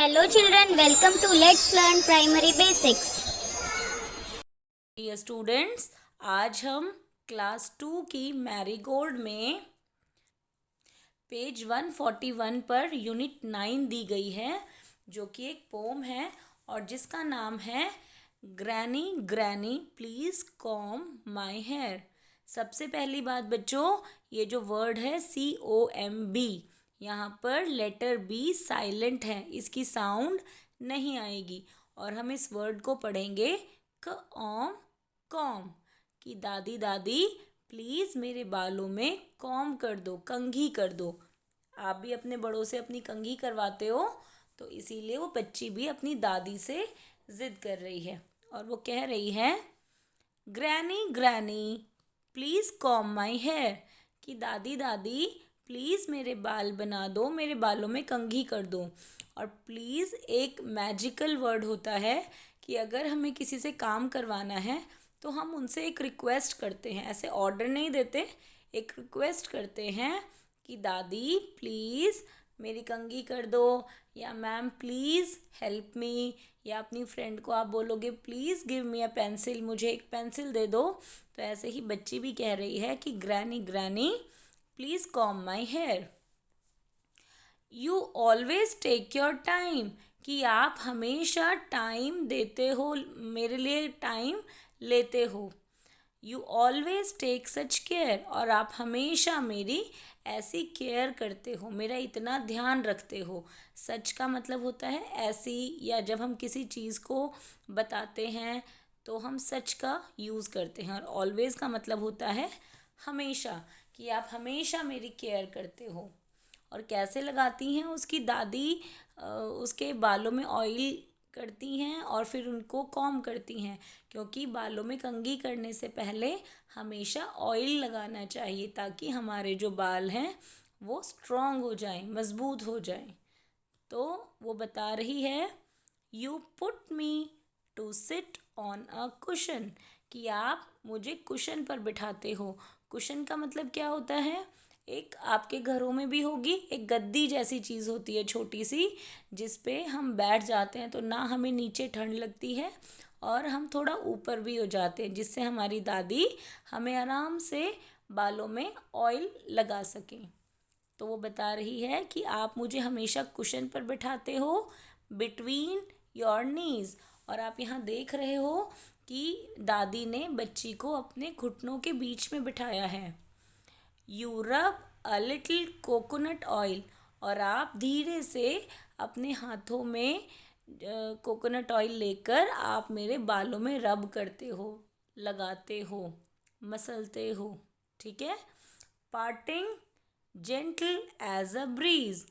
Hello children, welcome to Let's Learn Primary Basics. Dear students, आज हम class 2 की marigold में पेज 141 पर यूनिट 9 दी गई है, जो कि एक पोम है और जिसका नाम है granny granny please comb my hair. सबसे पहली बात बच्चों, ये जो वर्ड है COMB, यहाँ पर लेटर बी साइलेंट है, इसकी साउंड नहीं आएगी और हम इस वर्ड को पढ़ेंगे कॉम कॉम। कि दादी दादी प्लीज़ मेरे बालों में कॉम कर दो, कंघी कर दो। आप भी अपने बड़ों से अपनी कंघी करवाते हो, तो इसीलिए वो बच्ची भी अपनी दादी से ज़िद कर रही है और वो कह रही है granny granny please comb my hair. कि दादी दादी प्लीज़ मेरे बाल बना दो, मेरे बालों में कंघी कर दो। और प्लीज़ एक मैजिकल वर्ड होता है कि अगर हमें किसी से काम करवाना है तो हम उनसे एक रिक्वेस्ट करते हैं, ऐसे ऑर्डर नहीं देते, एक रिक्वेस्ट करते हैं कि दादी प्लीज़ मेरी कंघी कर दो, या मैम प्लीज़ हेल्प मी, या अपनी फ्रेंड को आप बोलोगे please give me a pencil, मुझे एक पेंसिल दे दो। तो ऐसे ही बच्ची भी कह रही है कि granny granny please comb my hair. You always take your time, कि आप हमेशा टाइम देते हो, मेरे लिए टाइम लेते हो। You always take such care, और आप हमेशा मेरी ऐसी केयर करते हो, मेरा इतना ध्यान रखते हो। सच का मतलब होता है ऐसी, या जब हम किसी चीज़ को बताते हैं तो हम सच का यूज़ करते हैं। और ऑलवेज का मतलब होता है हमेशा, कि आप हमेशा मेरी केयर करते हो। और कैसे लगाती हैं उसकी दादी, उसके बालों में ऑयल करती हैं और फिर उनको कॉम करती हैं, क्योंकि बालों में कंघी करने से पहले हमेशा ऑयल लगाना चाहिए ताकि हमारे जो बाल हैं वो स्ट्रॉन्ग हो जाएं, मज़बूत हो जाएं। तो वो बता रही है you put me to sit on a cushion, कि आप मुझे कुशन पर बिठाते हो। कुशन का मतलब क्या होता है? एक आपके घरों में भी होगी, एक गद्दी जैसी चीज़ होती है छोटी सी, जिस पे हम बैठ जाते हैं तो ना हमें नीचे ठंड लगती है और हम थोड़ा ऊपर भी हो जाते हैं, जिससे हमारी दादी हमें आराम से बालों में ऑयल लगा सकें। तो वो बता रही है कि आप मुझे हमेशा कुशन पर बिठाते हो बिटवीन योर नीज। और आप यहाँ देख रहे हो कि दादी ने बच्ची को अपने घुटनों के बीच में बिठाया है। You rub a little coconut oil, और आप धीरे से अपने हाथों में कोकोनट ऑयल लेकर आप मेरे बालों में रब करते हो, लगाते हो, मसलते हो। ठीक है। Parting gentle as a breeze,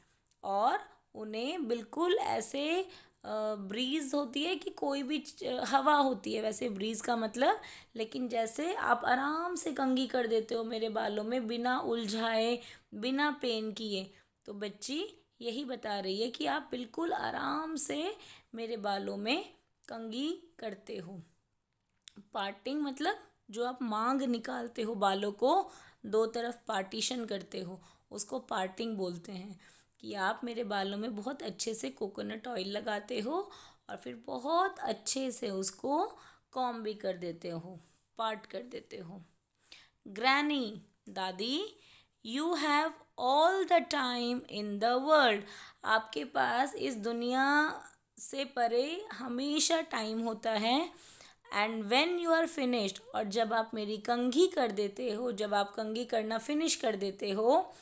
और उन्हें बिल्कुल ऐसे ब्रीज होती है कि कोई भी हवा होती है वैसे ब्रीज का मतलब, लेकिन जैसे आप आराम से कंघी कर देते हो मेरे बालों में बिना उलझाए, बिना पेन किए। तो बच्ची यही बता रही है कि आप बिल्कुल आराम से मेरे बालों में कंघी करते हो। पार्टिंग मतलब जो आप मांग निकालते हो, बालों को दो तरफ पार्टीशन करते हो, उसको पार्टिंग बोलते हैं। कि आप मेरे बालों में बहुत अच्छे से कोकोनट ऑयल लगाते हो और फिर बहुत अच्छे से उसको कॉम भी कर देते हो, पार्ट कर देते हो। ग्रैनी दादी you have all the time in the world, आपके पास इस दुनिया से परे हमेशा टाइम होता है। And when you are finished, और जब आप मेरी कंघी कर देते हो, जब आप कंघी करना फिनिश कर देते हो,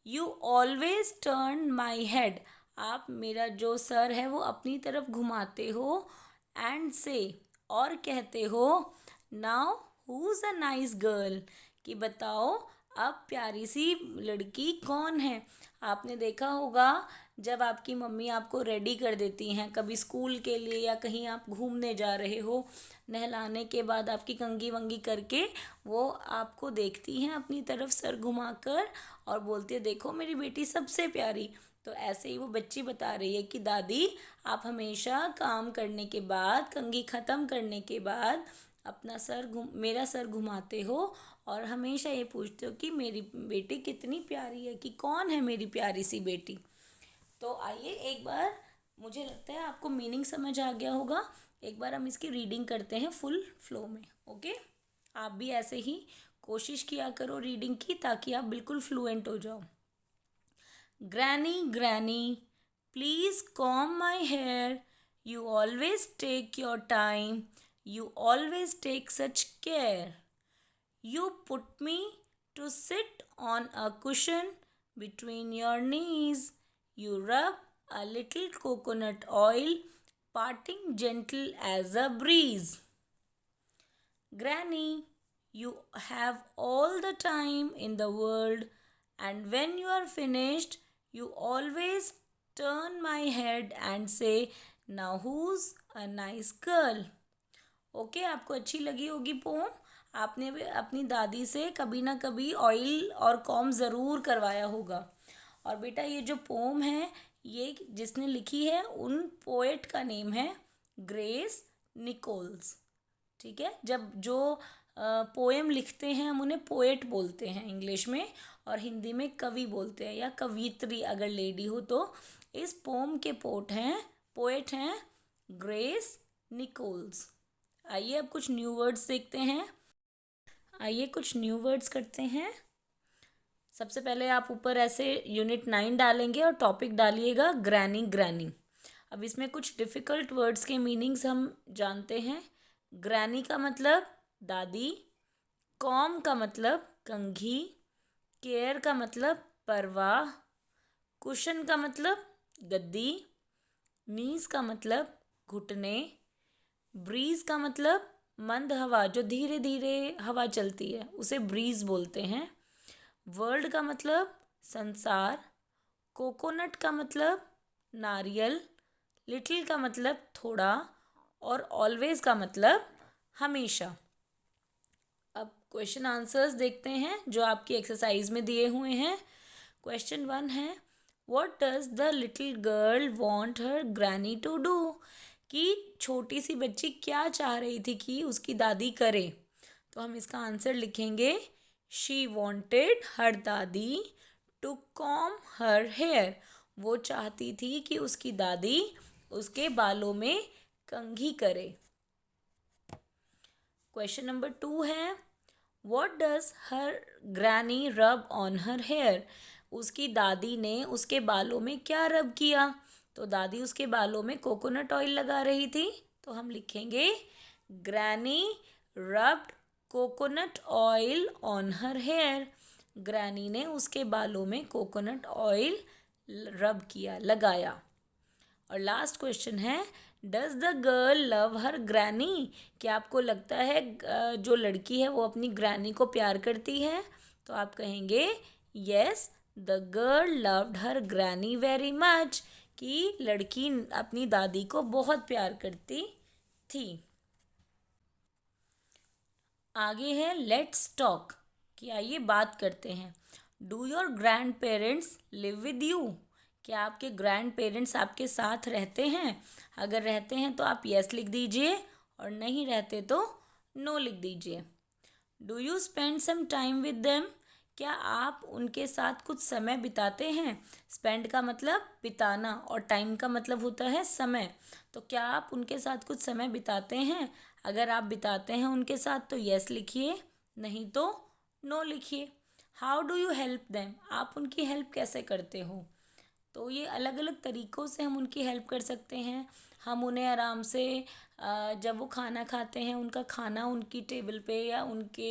you always turn my head, आप मेरा जो सर है वो अपनी तरफ घुमाते हो। एंड से, और कहते हो now who's a nice girl, कि बताओ अब प्यारी सी लड़की कौन है। आपने देखा होगा जब आपकी मम्मी आपको रेडी कर देती हैं कभी स्कूल के लिए या कहीं आप घूमने जा रहे हो, नहलाने के बाद आपकी कंघी वंगी करके वो आपको देखती हैं अपनी तरफ सर घुमाकर और बोलती है देखो मेरी बेटी सबसे प्यारी। तो ऐसे ही वो बच्ची बता रही है कि दादी आप हमेशा काम करने के बाद, कंघी ख़त्म करने के बाद अपना मेरा सर घुमाते हो और हमेशा ये पूछते हो कि मेरी बेटी कितनी प्यारी है, कि कौन है मेरी प्यारी सी बेटी। तो आइए एक बार मुझे लगता है आपको मीनिंग समझ आ गया होगा। एक बार हम इसकी रीडिंग करते हैं फुल फ्लो में। ओके, आप भी ऐसे ही कोशिश किया करो रीडिंग की, ताकि आप बिल्कुल फ्लुएंट हो जाओ। Granny granny, please comb my hair, you always take your time, you always take such care, you put me to sit on a cushion between your knees. You rub a little coconut oil, parting gentle as a breeze. Granny, you have all the time in the world, and when you are finished, you always turn my head and say, now who's a nice girl? Okay, आपको अच्छी लगी होगी pome. आपने भी अपनी दादी से कभी ना कभी ऑयल और कॉम ज़रूर करवाया होगा। और बेटा ये जो पोम है, ये जिसने लिखी है उन पोएट का नेम है ग्रेस निकोल्स। ठीक है, जब जो पोएम लिखते हैं हम उन्हें पोएट बोलते हैं इंग्लिश में, और हिंदी में कवि बोलते हैं, या कवियत्री अगर लेडी हो तो। इस पोम के पोएट हैं ग्रेस निकोल्स। आइए अब कुछ न्यू वर्ड्स देखते हैं। आइए कुछ न्यू वर्ड्स करते हैं। सबसे पहले आप ऊपर ऐसे यूनिट 9 डालेंगे और टॉपिक डालिएगा ग्रैनी ग्रैनी। अब इसमें कुछ डिफ़िकल्ट वर्ड्स के मीनिंग्स हम जानते हैं। ग्रैनी का मतलब दादी, कॉम का मतलब कंघी, केयर का मतलब परवाह, कुशन का मतलब गद्दी, नीज का मतलब घुटने, ब्रीज का मतलब मंद हवा जो धीरे धीरे हवा चलती है उसे ब्रीज बोलते हैं, वर्ल्ड का मतलब संसार, कोकोनट का मतलब नारियल, लिटिल का मतलब थोड़ा, और ऑलवेज का मतलब हमेशा। अब क्वेश्चन आंसर्स देखते हैं जो आपकी एक्सरसाइज में दिए हुए हैं। क्वेश्चन 1 है, what does the little girl want her granny to do? कि छोटी सी बच्ची क्या चाह रही थी कि उसकी दादी करे? तो हम इसका आंसर लिखेंगे, शी वॉन्टेड हर दादी टू कॉम हर हेयर। वो चाहती थी कि उसकी दादी उसके बालों में कंघी करे। क्वेश्चन नंबर 2 है, what does her granny rub on her hair? उसकी दादी ने उसके बालों में क्या रब किया? तो दादी उसके बालों में कोकोनट ऑयल लगा रही थी, तो हम लिखेंगे granny rubbed coconut oil on her hair. Granny ने उसके बालों में कोकोनट ऑयल रब किया, लगाया। और लास्ट क्वेश्चन है, does the girl love her granny? क्या आपको लगता है जो लड़की है वो अपनी ग्रैनी को प्यार करती है? तो आप कहेंगे yes, the girl loved her granny very much, कि लड़की अपनी दादी को बहुत प्यार करती थी। आगे है लेट्स टॉक, कि आइए बात करते हैं। Do your grand parents live with you? क्या आपके ग्रैंड पेरेंट्स आपके साथ रहते हैं? अगर रहते हैं तो आप यस लिख दीजिए, और नहीं रहते तो नो लिख दीजिए। Do you spend some time with them? क्या आप उनके साथ कुछ समय बिताते हैं? स्पेंड का मतलब बिताना, और टाइम का मतलब होता है समय। तो क्या आप उनके साथ कुछ समय बिताते हैं? अगर आप बिताते हैं उनके साथ तो यस लिखिए, नहीं तो नो लिखिए। How do you help them? आप उनकी हेल्प कैसे करते हो? तो ये अलग अलग तरीक़ों से हम उनकी हेल्प कर सकते हैं। हम उन्हें आराम से जब वो खाना खाते हैं उनका खाना उनकी टेबल पे या उनके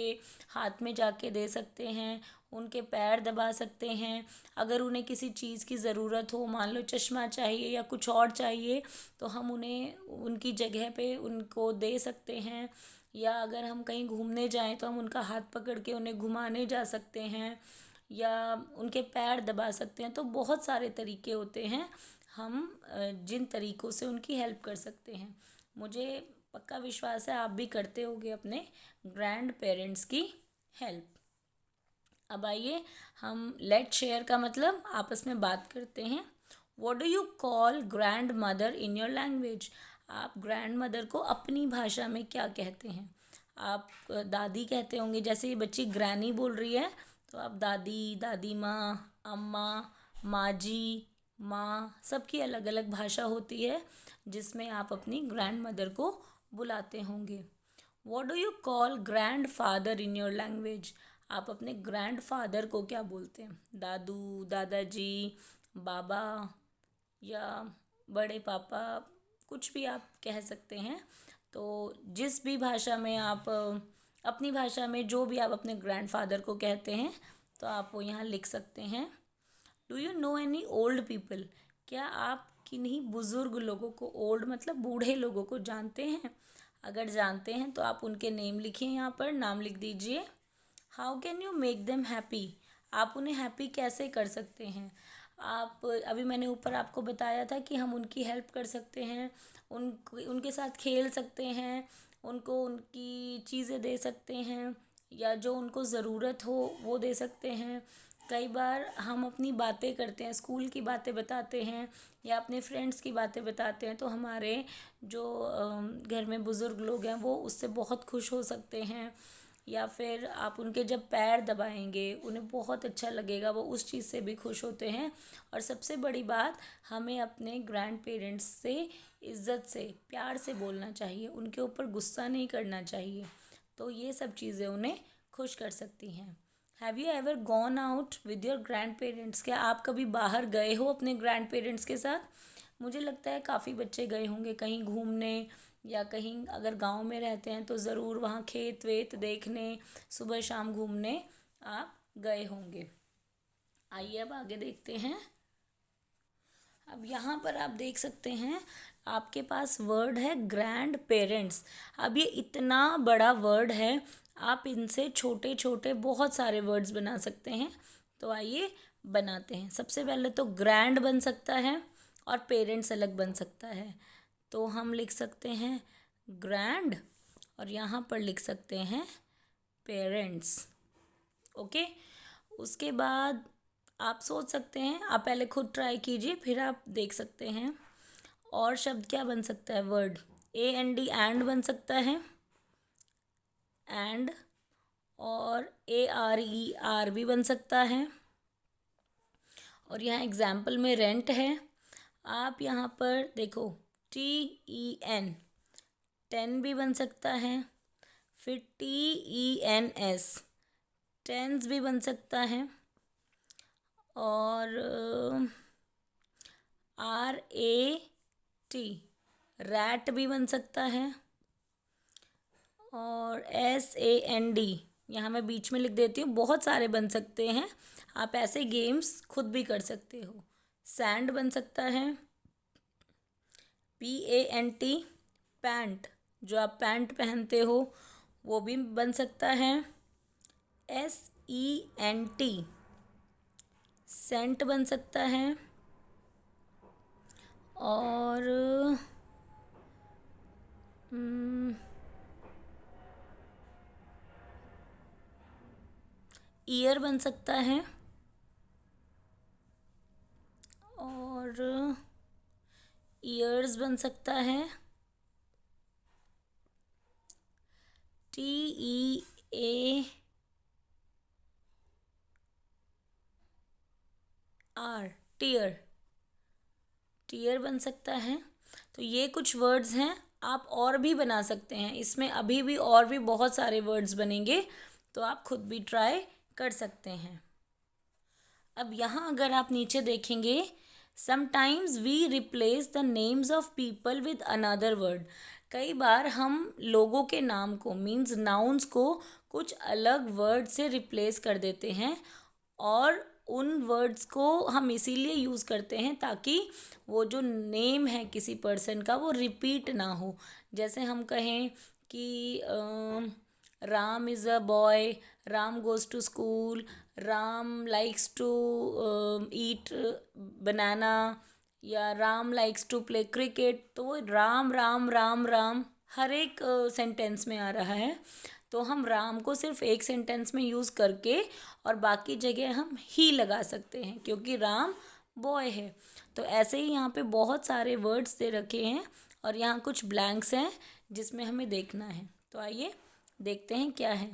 हाथ में जाके दे सकते हैं, उनके पैर दबा सकते हैं। अगर उन्हें किसी चीज़ की ज़रूरत हो, मान लो चश्मा चाहिए या कुछ और चाहिए, तो हम उन्हें उनकी जगह पे उनको दे सकते हैं। या अगर हम कहीं घूमने जाएं तो हम उनका हाथ पकड़ के उन्हें घुमाने जा सकते हैं, या उनके पैर दबा सकते हैं। तो बहुत सारे तरीके होते हैं हम जिन तरीक़ों से उनकी हेल्प कर सकते हैं। मुझे पक्का विश्वास है आप भी करते होंगे अपने ग्रैंड पेरेंट्स की हेल्प। अब आइए हम लेट शेयर का मतलब आपस में बात करते हैं। What do you call grand mother in your language? आप ग्रैंड मदर को अपनी भाषा में क्या कहते हैं? आप दादी कहते होंगे, जैसे ये बच्ची ग्रैनी बोल रही है तो आप दादी, दादी माँ, अम्मा, माँ जी, माँ, सबकी अलग अलग भाषा होती है जिसमें आप अपनी ग्रैंड मदर को बुलाते होंगे. What do you call grand father in your language? आप अपने ग्रैंड फादर को क्या बोलते हैं? दादू, दादाजी, बाबा या बड़े पापा, कुछ भी आप कह सकते हैं. तो जिस भी भाषा में आप अपनी भाषा में जो भी आप अपने ग्रैंड फादर को कहते हैं तो आप वो यहाँ लिख सकते हैं. Do you know any old people? क्या आप किन्हीं बुज़ुर्ग लोगों को, ओल्ड मतलब बूढ़े लोगों को जानते हैं? अगर जानते हैं तो आप उनके नेम लिखिए, यहाँ पर नाम लिख दीजिए. How can you make them happy? आप उन्हें हैप्पी कैसे कर सकते हैं? आप अभी मैंने ऊपर आपको बताया था कि हम उनकी हेल्प कर सकते हैं, उनके साथ खेल सकते हैं, उनको उनकी चीज़ें दे सकते हैं या जो उनको ज़रूरत हो वो दे सकते हैं. कई बार हम अपनी बातें करते हैं, स्कूल की बातें बताते हैं या अपने फ्रेंड्स की बातें बताते हैं तो हमारे जो घर में बुज़ुर्ग लोग हैं वो उससे बहुत खुश हो सकते हैं. या फिर आप उनके जब पैर दबाएंगे उन्हें बहुत अच्छा लगेगा, वो उस चीज़ से भी खुश होते हैं. और सबसे बड़ी बात, हमें अपने ग्रैंड पेरेंट्स से इज़्ज़त से, प्यार से बोलना चाहिए, उनके ऊपर गुस्सा नहीं करना चाहिए. तो ये सब चीज़ें उन्हें खुश कर सकती हैं. Have you ever gone out with your grand parents? क्या आप कभी बाहर गए हो अपने ग्रैंड पेरेंट्स के साथ? मुझे लगता है काफ़ी बच्चे गए होंगे कहीं घूमने, या कहीं अगर गांव में रहते हैं तो ज़रूर वहाँ खेत वेत देखने, सुबह शाम घूमने आप गए होंगे. आइए अब आगे देखते हैं. अब यहाँ पर आप देख सकते हैं आपके पास वर्ड है ग्रैंड पेरेंट्स. अब ये इतना बड़ा वर्ड है, आप इनसे छोटे छोटे बहुत सारे वर्ड्स बना सकते हैं. तो आइए बनाते हैं. सबसे पहले तो ग्रैंड बन सकता है और पेरेंट्स अलग बन सकता है. तो हम लिख सकते हैं ग्रैंड और यहाँ पर लिख सकते हैं पेरेंट्स. ओके. उसके बाद आप सोच सकते हैं, आप पहले खुद ट्राई कीजिए फिर आप देख सकते हैं. और शब्द क्या बन सकता है? वर्ड AND एंड बन सकता है, एंड. और ARER भी बन सकता है. और यहाँ एग्जाम्पल में रेंट है. आप यहाँ पर देखो TEN, टेन भी बन सकता है. फिर TENS, टेंस भी बन सकता है. और RAT, रैट भी बन सकता है. और SAND, यहाँ मैं बीच में लिख देती हूँ, बहुत सारे बन सकते हैं. आप ऐसे गेम्स खुद भी कर सकते हो. सैंड बन सकता है. PANT, पैंट, जो आप पैंट पहनते हो वो भी बन सकता है. SENT, सेंट बन सकता है. और ईयर बन सकता है. और ईयर्स बन सकता है. TEAR, टीयर, टीयर बन सकता है. तो ये कुछ वर्ड्स हैं, आप और भी बना सकते हैं. इसमें अभी भी और भी बहुत सारे वर्ड्स बनेंगे तो आप खुद भी ट्राई कर सकते हैं. अब यहाँ अगर आप नीचे देखेंगे, sometimes we replace the names of people with another word. कई बार हम लोगों के नाम को, मीन्स नाउन्स को, कुछ अलग वर्ड से रिप्लेस कर देते हैं. और उन वर्ड्स को हम इसीलिए यूज़ करते हैं ताकि वो जो नेम है किसी पर्सन का वो रिपीट ना हो. जैसे हम कहें कि Ram is a boy, Ram goes to school, Ram likes to eat banana, या Ram likes to play cricket. तो वो राम राम राम राम हर एक सेंटेंस में आ रहा है. तो हम राम को सिर्फ एक सेंटेंस में यूज़ करके और बाकी जगह हम ही लगा सकते हैं क्योंकि राम बॉय है. तो ऐसे ही यहाँ पे बहुत सारे वर्ड्स दे रखे हैं और यहाँ कुछ ब्लैंक्स हैं जिसमें हमें देखना है. तो आइए देखते हैं क्या है.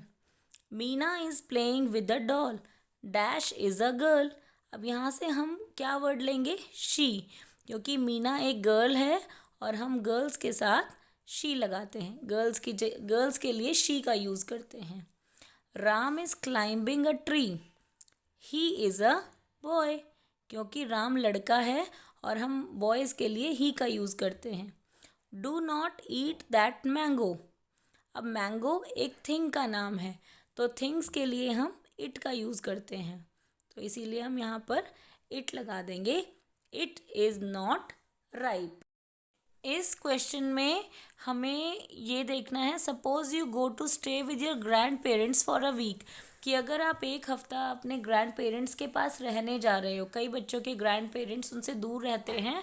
Meena is playing with a doll, dash is a girl. अब यहाँ से हम क्या वर्ड लेंगे, शी, क्योंकि मीना एक गर्ल है और हम गर्ल्स के साथ शी लगाते हैं, गर्ल्स के लिए शी का यूज़ करते हैं। Ram is climbing a tree, he is a boy, क्योंकि राम लड़का है और हम बॉयज़ के लिए ही का यूज़ करते हैं। Do not eat that mango, अब मैंगो एक थिंग का नाम है, तो थिंग्स के लिए हम इट का यूज़ करते हैं, तो इसीलिए हम यहाँ पर इट लगा देंगे, इट इज़ नॉट राइप। इस क्वेश्चन में हमें ये देखना है, suppose you go to stay with your grandparents for a week, कि अगर आप एक हफ्ता अपने ग्रैंड पेरेंट्स के पास रहने जा रहे हो, कई बच्चों के ग्रैंड पेरेंट्स उनसे दूर रहते हैं,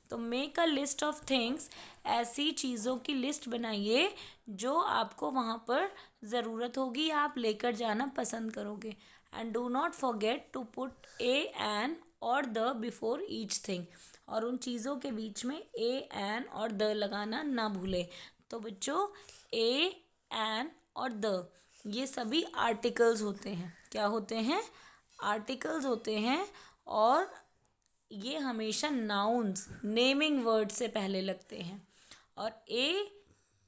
तो make a list of things, ऐसी चीज़ों की लिस्ट बनाइए जो आपको वहाँ पर ज़रूरत होगी या आप लेकर जाना पसंद करोगे। And do not forget to put a an और द बिफोर ईच थिंग, और उन चीज़ों के बीच में ए एन और द लगाना ना भूलें। तो बच्चों, ए एन और द ये सभी आर्टिकल्स होते हैं। क्या होते हैं? आर्टिकल्स होते हैं, और ये हमेशा नाउन्स, नेमिंग वर्ड से पहले लगते हैं। और ए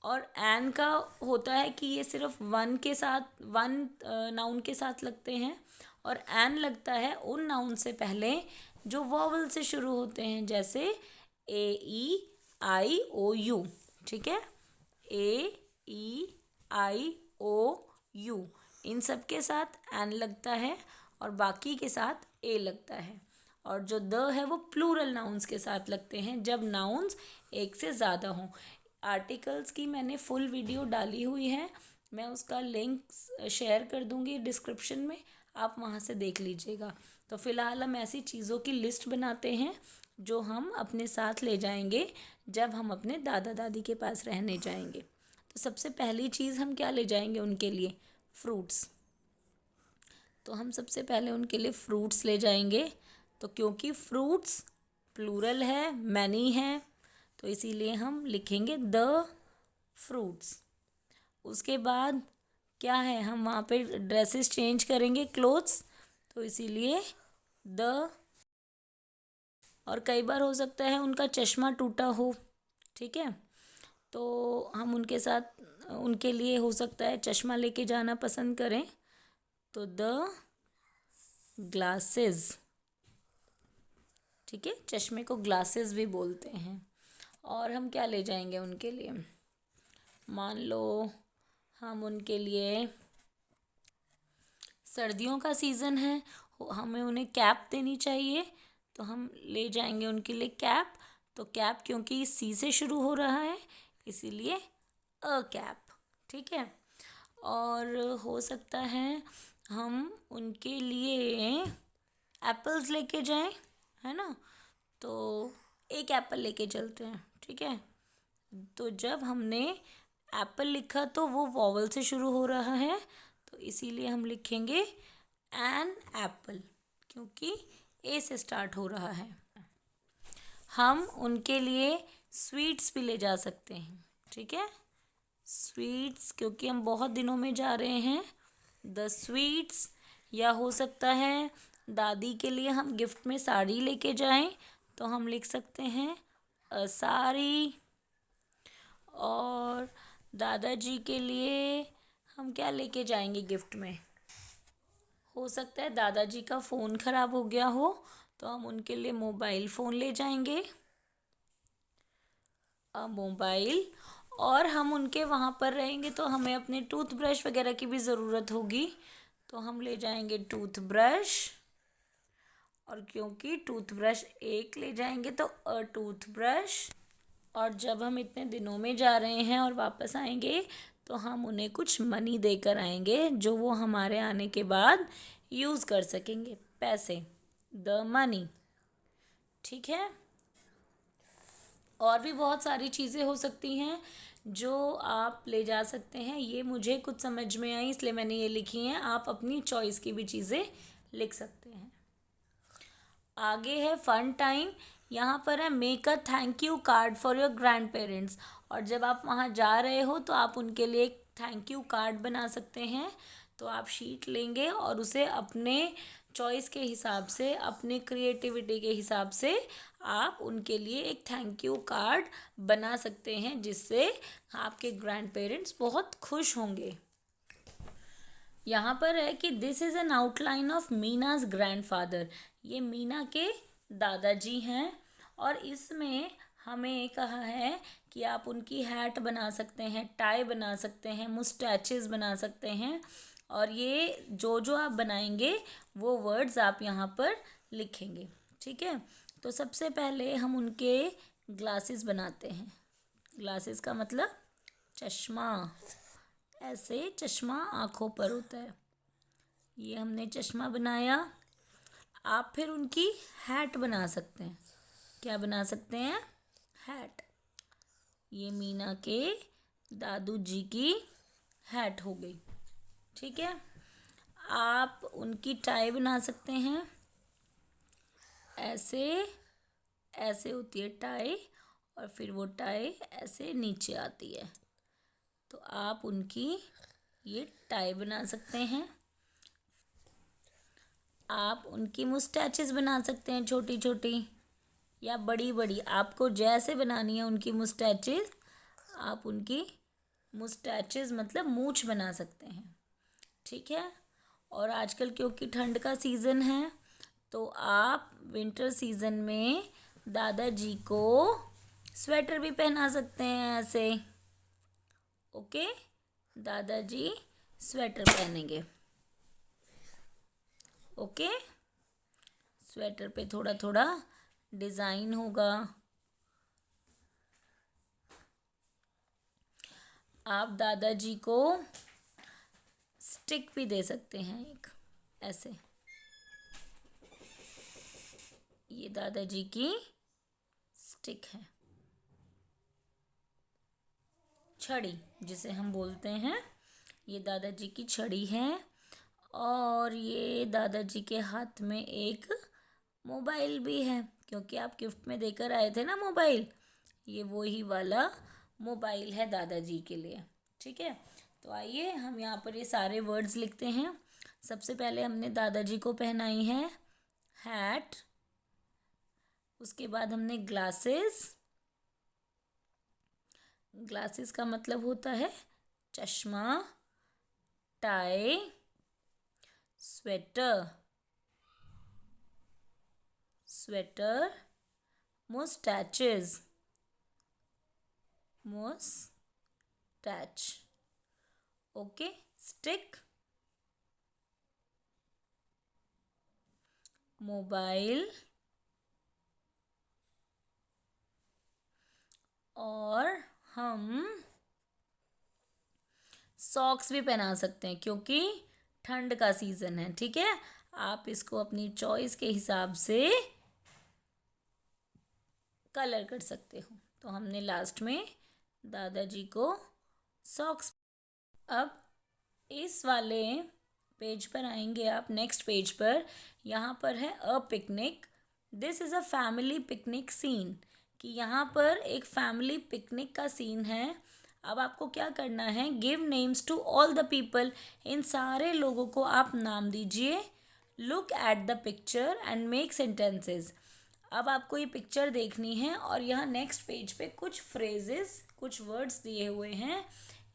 और एन का होता है कि ये सिर्फ वन नाउन के साथ लगते हैं, और एन लगता है उन नाउन से पहले जो वॉवल से शुरू होते हैं, जैसे ए ई आई ओ यू। ठीक है, ए ई आई ओ यू, इन सब के साथ एन लगता है और बाकी के साथ ए लगता है। और जो द है वो प्लूरल नाउन्स के साथ लगते हैं, जब नाउन्स एक से ज़्यादा हों। आर्टिकल्स की मैंने फुल वीडियो डाली हुई है, मैं उसका लिंक शेयर कर दूंगी डिस्क्रिप्शन में, आप वहाँ से देख लीजिएगा। तो फ़िलहाल हम ऐसी चीज़ों की लिस्ट बनाते हैं जो हम अपने साथ ले जाएंगे जब हम अपने दादा दादी के पास रहने जाएंगे। तो सबसे पहली चीज़ हम क्या ले जाएंगे उनके लिए? फ्रूट्स। तो हम सबसे पहले उनके लिए फ्रूट्स ले जाएंगे, तो क्योंकि फ्रूट्स प्लूरल है, मैनी है, तो इसीलिए हम लिखेंगे द फ्रूट्स। उसके बाद क्या है, हम वहाँ पे ड्रेसेस चेंज करेंगे, क्लोथ्स, तो इसीलिए द, और कई बार हो सकता है उनका चश्मा टूटा हो, ठीक है, तो हम उनके साथ उनके लिए हो सकता है चश्मा लेके जाना पसंद करें, तो द ग्लासेस। ठीक है, चश्मे को ग्लासेस भी बोलते हैं। और हम क्या ले जाएंगे उनके लिए? मान लो हम उनके लिए, सर्दियों का सीज़न है, हमें उन्हें कैप देनी चाहिए, तो हम ले जाएंगे उनके लिए कैप। तो कैप क्योंकि सी से शुरू हो रहा है, इसीलिए अ कैप। ठीक है, और हो सकता है हम उनके लिए एप्पल्स लेके जाएं, है ना, तो एक एप्पल लेके चलते हैं। ठीक है, तो जब हमने एप्पल लिखा तो वो वॉवल से शुरू हो रहा है, तो इसीलिए हम लिखेंगे एन एप्पल, क्योंकि ए से स्टार्ट हो रहा है। हम उनके लिए स्वीट्स भी ले जा सकते हैं। ठीक है, स्वीट्स, क्योंकि हम बहुत दिनों में जा रहे हैं, द स्वीट्स। या हो सकता है दादी के लिए हम गिफ्ट में साड़ी लेके जाएं, तो हम लिख सकते हैं अ साड़ी। और दादाजी के लिए हम क्या लेके जाएंगे गिफ्ट में? हो सकता है दादाजी का फ़ोन ख़राब हो गया हो, तो हम उनके लिए मोबाइल फ़ोन ले जाएंगे, मोबाइल। और हम उनके वहाँ पर रहेंगे तो हमें अपने टूथब्रश वगैरह की भी ज़रूरत होगी, तो हम ले जाएंगे टूथब्रश। और क्योंकि टूथब्रश एक ले जाएंगे तो अ टूथब्रश। और जब हम इतने दिनों में जा रहे हैं और वापस आएंगे, तो हम उन्हें कुछ मनी देकर आएंगे जो वो हमारे आने के बाद यूज़ कर सकेंगे, पैसे, द मनी। ठीक है, और भी बहुत सारी चीज़ें हो सकती हैं जो आप ले जा सकते हैं, ये मुझे कुछ समझ में आई इसलिए मैंने ये लिखी हैं, आप अपनी चॉइस की भी चीज़ें लिख सकते हैं। आगे है फन टाइम, यहाँ पर है make a thank you card for your grand parents. और जब आप वहाँ जा रहे हो तो आप उनके लिए एक थैंक यू कार्ड बना सकते हैं। तो आप शीट लेंगे और उसे अपने चॉइस के हिसाब से, अपनी क्रिएटिविटी के हिसाब से आप उनके लिए एक थैंक यू कार्ड बना सकते हैं, जिससे आपके ग्रैंड पेरेंट्स बहुत खुश होंगे। यहाँ पर है कि this is an outline of Meena's grandfather. ये मीना के दादाजी हैं और इसमें हमें कहा है कि आप उनकी हैट बना सकते हैं, टाई बना सकते हैं, मुस्टैचेस बना सकते हैं, और ये जो जो आप बनाएंगे वो वर्ड्स आप यहाँ पर लिखेंगे। ठीक है, तो सबसे पहले हम उनके ग्लासेस बनाते हैं। ग्लासेस का मतलब चश्मा। ऐसे चश्मा आँखों पर होता है। ये हमने चश्मा बनाया। आप फिर उनकी हैट बना सकते हैं। क्या बना सकते हैं? हैट। ये मीना के दादू जी की हैट हो गई। ठीक है, आप उनकी टाई बना सकते हैं। ऐसे ऐसे होती है टाई, और फिर वो टाई ऐसे नीचे आती है, तो आप उनकी ये टाई बना सकते हैं। आप उनकी मुस्टैचेस बना सकते हैं, छोटी छोटी या बड़ी बड़ी, आपको जैसे बनानी है उनकी मुस्टैचेस, आप उनकी मुस्टैचेस मतलब मूंछ बना सकते हैं। ठीक है, और आजकल क्योंकि ठंड का सीज़न है, तो आप विंटर सीज़न में दादाजी को स्वेटर भी पहना सकते हैं ऐसे। ओके, दादाजी स्वेटर पहनेंगे। ओके, स्वेटर पे थोड़ा थोड़ा डिज़ाइन होगा। आप दादाजी को स्टिक भी दे सकते हैं एक, ऐसे। ये दादाजी की स्टिक है, छड़ी जिसे हम बोलते हैं। ये दादाजी की छड़ी है, और ये दादाजी के हाथ में एक मोबाइल भी है, क्योंकि आप गिफ्ट में देकर आए थे ना मोबाइल। ये वही वाला मोबाइल है दादाजी के लिए। ठीक है, तो आइए हम यहाँ पर ये सारे वर्ड्स लिखते हैं। सबसे पहले हमने दादाजी को पहनाई है हैट, उसके बाद हमने ग्लासेस। ग्लासेस का मतलब होता है चश्मा, tie, sweater, sweater, moustaches, moustache. Okay, stick, mobile, और हम सॉक्स भी पहना सकते हैं, क्योंकि ठंड का सीज़न है। ठीक है, आप इसको अपनी चॉइस के हिसाब से कलर कर सकते हो। तो हमने लास्ट में दादाजी को सॉक्स। अब इस वाले पेज पर आएंगे आप, नेक्स्ट पेज पर। यहाँ पर है a picnic. This is a family picnic scene, कि यहाँ पर एक फैमिली पिकनिक का सीन है। अब आपको क्या करना है? Give names to all the people. इन सारे लोगों को आप नाम दीजिए। Look at the picture and make sentences. अब आपको ये पिक्चर देखनी है, और यहाँ नेक्स्ट पेज पे कुछ फ्रेजेस, कुछ वर्ड्स दिए हुए हैं।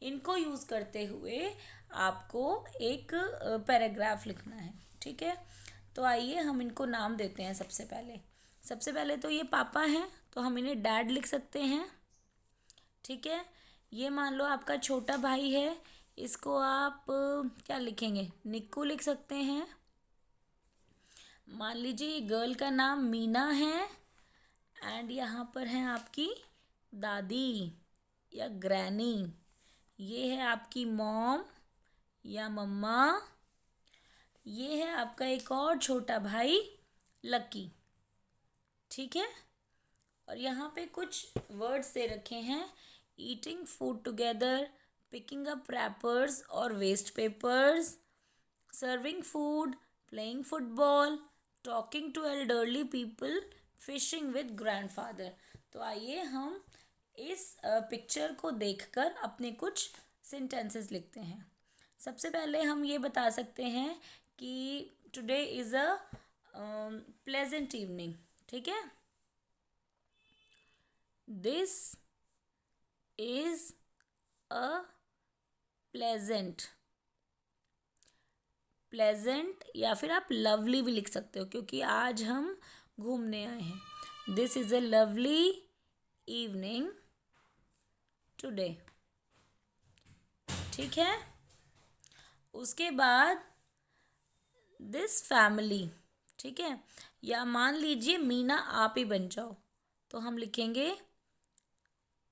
इनको यूज़ करते हुए आपको एक पैराग्राफ लिखना है। ठीक है, तो आइए हम इनको नाम देते हैं। सबसे पहले तो ये पापा हैं, तो हम इन्हें डैड लिख सकते हैं। ठीक है, ये मान लो आपका छोटा भाई है, इसको आप क्या लिखेंगे? निक्कू लिख सकते हैं। मान लीजिए गर्ल का नाम मीना है, एंड यहाँ पर है आपकी दादी या ग्रैनी। ये है आपकी मॉम या मम्मा। ये है आपका एक और छोटा भाई लकी। ठीक है, और यहाँ पे कुछ वर्ड्स दे रखे हैं। Eating food together, picking up wrappers और waste papers, serving food, playing football, talking to elderly people, fishing with grandfather. तो आइए हम इस पिक्चर को देखकर अपने कुछ सेंटेंसेस लिखते हैं। सबसे पहले हम ये बता सकते हैं कि today is a pleasant evening, ठीक है। This is a pleasant, pleasant या फिर आप लवली भी लिख सकते हो क्योंकि आज हम घूमने आए हैं। This is a lovely evening today, ठीक है। उसके बाद दिस फैमिली, ठीक है। या मान लीजिए मीना आप ही बन जाओ, तो हम लिखेंगे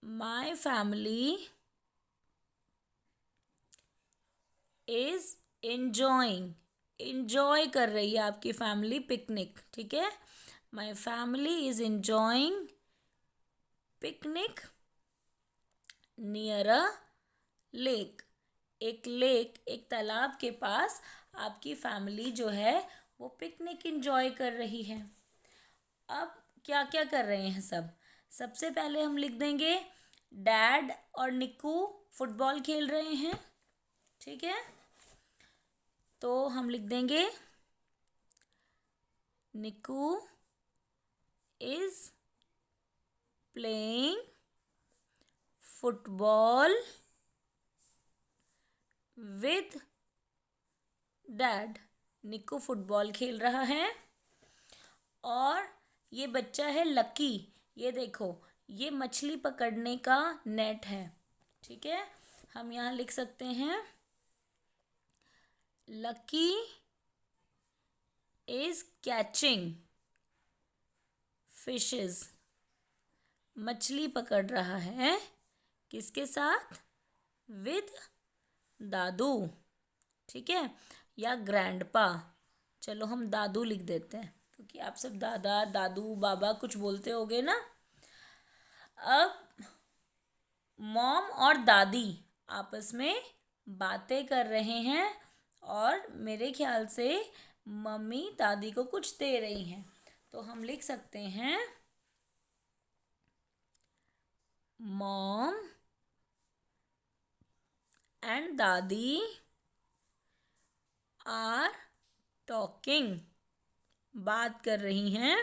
my family is enjoying, enjoy कर रही है आपकी फैमिली पिकनिक, ठीक है। My family is enjoying picnic near a lake, एक लेक, एक तालाब के पास आपकी फैमिली जो है वो पिकनिक इंजॉय कर रही है। अब क्या क्या कर रहे हैं सब, सबसे पहले हम लिख देंगे डैड और निक्कू फुटबॉल खेल रहे हैं, ठीक है। तो हम लिख देंगे निक्कू is playing football with dad, Nikku football खेल रहा है। और ये बच्चा है लकी, ये देखो ये मछली पकड़ने का नेट है, ठीक है। हम यहाँ लिख सकते हैं लकी इज कैचिंग फिशेस, मछली पकड़ रहा है किसके साथ, विद दादू, ठीक है, या ग्रैंडपा। चलो हम दादू लिख देते हैं क्योंकि आप सब दादा दादू बाबा कुछ बोलते होगे ना। अब मॉम और दादी आपस में बातें कर रहे हैं और मेरे ख्याल से मम्मी दादी को कुछ दे रही हैं, तो हम लिख सकते हैं मॉम एंड दादी आर टॉकिंग, बात कर रही हैं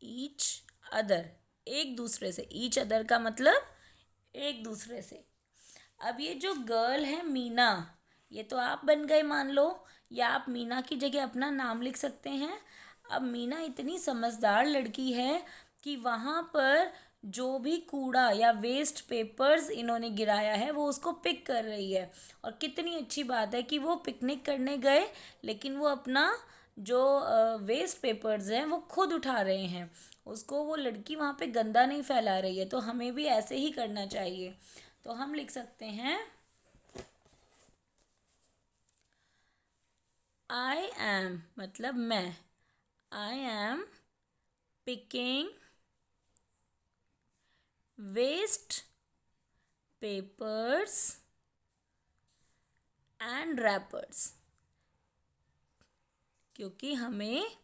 ईच अदर, एक दूसरे से, ईच अदर का मतलब एक दूसरे से। अब ये जो गर्ल है मीना, ये तो आप बन गए मान लो, या आप मीना की जगह अपना नाम लिख सकते हैं। अब मीना इतनी समझदार लड़की है कि वहाँ पर जो भी कूड़ा या वेस्ट पेपर्स इन्होंने गिराया है वो उसको पिक कर रही है। और कितनी अच्छी बात है कि वो पिकनिक करने गए लेकिन वो अपना जो वेस्ट पेपर्स हैं वो खुद उठा रहे हैं, उसको वो लड़की वहाँ पे गंदा नहीं फैला रही है। तो हमें भी ऐसे ही करना चाहिए। तो हम लिख सकते हैं आई एम, मतलब मैं, I am picking waste papers and wrappers, क्योंकि हमें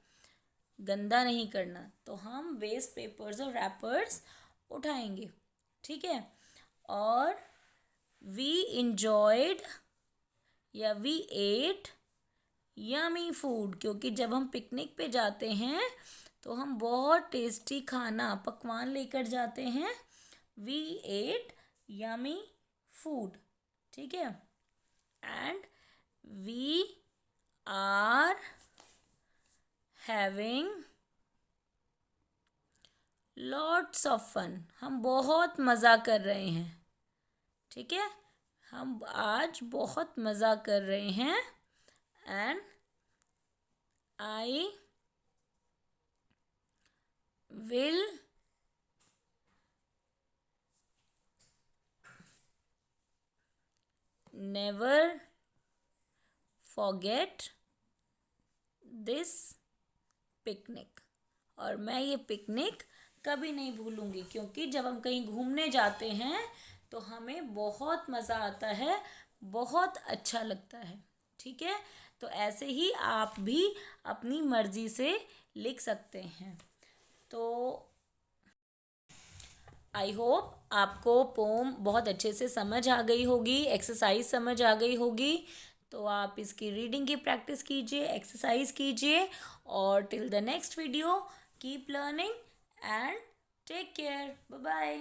गंदा नहीं करना तो हम वेस्ट पेपर्स और रैपर्स उठाएंगे, ठीक है। और वी इंजॉयड या वी एट यमी फूड, क्योंकि जब हम पिकनिक पे जाते हैं तो हम बहुत टेस्टी खाना पकवान लेकर जाते हैं। वी एट यमी फूड, ठीक है। And we are having lots of fun, हम बहुत मज़ा कर रहे हैं, ठीक है। हम आज बहुत मज़ा कर रहे हैं। And I will never forget this picnic, और मैं ये पिकनिक कभी नहीं भूलूंगी, क्योंकि जब हम कहीं घूमने जाते हैं तो हमें बहुत मज़ा आता है, बहुत अच्छा लगता है, ठीक है। तो ऐसे ही आप भी अपनी मर्ज़ी से लिख सकते हैं। तो आई होप आपको पोम बहुत अच्छे से समझ आ गई होगी, एक्सरसाइज समझ आ गई होगी। तो आप इसकी रीडिंग की प्रैक्टिस कीजिए, एक्सरसाइज कीजिए और till the next video keep learning and take care. Bye bye.